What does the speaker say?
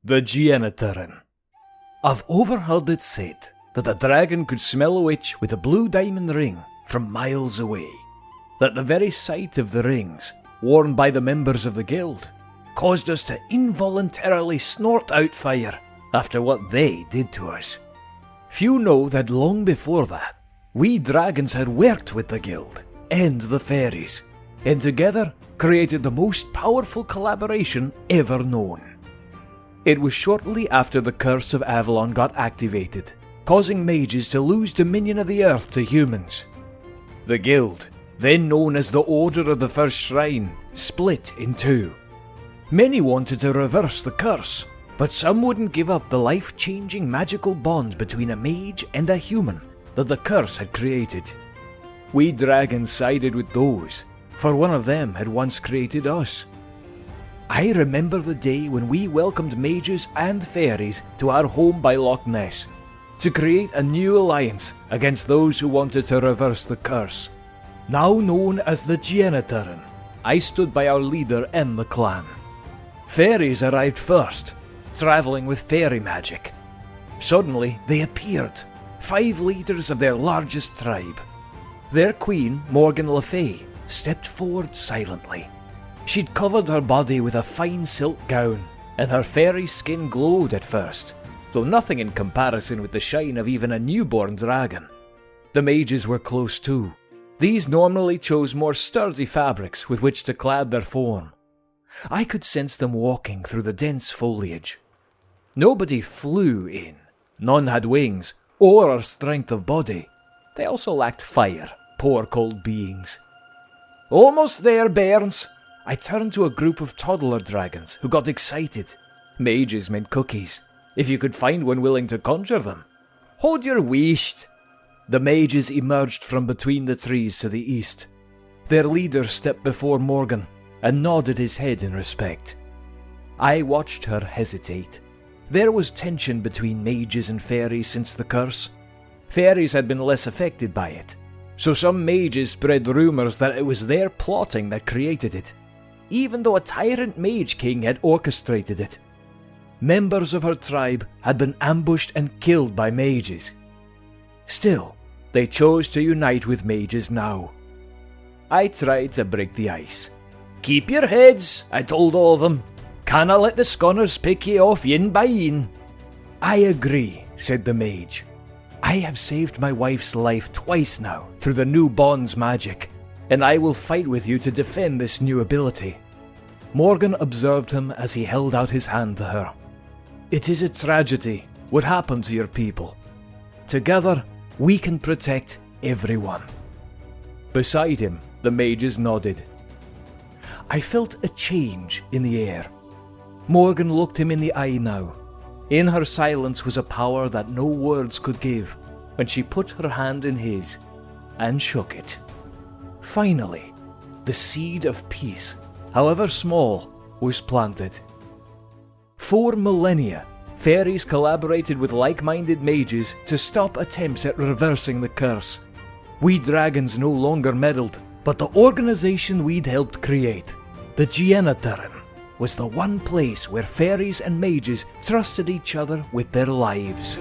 The Dionadairean. I've overheard it said that a dragon could smell a witch with a blue diamond ring from miles away. That the very sight of the rings, worn by the members of the guild, caused us to involuntarily snort out fire after what they did to us. Few know that long before that, we dragons had worked with the guild and the fairies, and together created the most powerful collaboration ever known. It was shortly after the Curse of Avalon got activated, causing mages to lose dominion of the earth to humans. The guild, then known as the Order of the First Shrine, split in two. Many wanted to reverse the curse, but some wouldn't give up the life-changing magical bond between a mage and a human that the curse had created. We dragons sided with those, for one of them had once created us. I remember the day when we welcomed mages and fairies to our home by Loch Ness, to create a new alliance against those who wanted to reverse the curse. Now known as the Dionadairean, I stood by our leader and the clan. Fairies arrived first, travelling with fairy magic. Suddenly they appeared, 5 leaders of their largest tribe. Their queen, Morgan Le Fay, stepped forward silently. She'd covered her body with a fine silk gown, and her fairy skin glowed at first, though nothing in comparison with the shine of even a newborn dragon. The mages were close too. These normally chose more sturdy fabrics with which to clad their form. I could sense them walking through the dense foliage. Nobody flew in, none had wings, or a strength of body. They also lacked fire, poor cold beings. "Almost there, bairns!" I turned to a group of toddler dragons who got excited. Mages meant cookies, if you could find one willing to conjure them. "Hold your wheesht!" The mages emerged from between the trees to the east. Their leader stepped before Morgan and nodded his head in respect. I watched her hesitate. There was tension between mages and fairies since the curse. Fairies had been less affected by it, so some mages spread rumours that it was their plotting that created it, even though a tyrant mage king had orchestrated it. Members of her tribe had been ambushed and killed by mages. Still, they chose to unite with mages now. I tried to break the ice. "Keep your heads," I told all of them. "Canna let the scunners pick ye off yin by yin." "I agree," said the mage. "I have saved my wife's life twice now through the new bond's magic, and I will fight with you to defend this new ability." Morgan observed him as he held out his hand to her. "It is a tragedy what happened to your people. Together, we can protect everyone." Beside him, the mages nodded. I felt a change in the air. Morgan looked him in the eye now. In her silence was a power that no words could give when she put her hand in his and shook it. Finally, the seed of peace, however small, was planted. 4 millennia, fairies collaborated with like-minded mages to stop attempts at reversing the curse. We dragons no longer meddled, but the organisation we'd helped create, the Dionadairean, was the one place where fairies and mages trusted each other with their lives.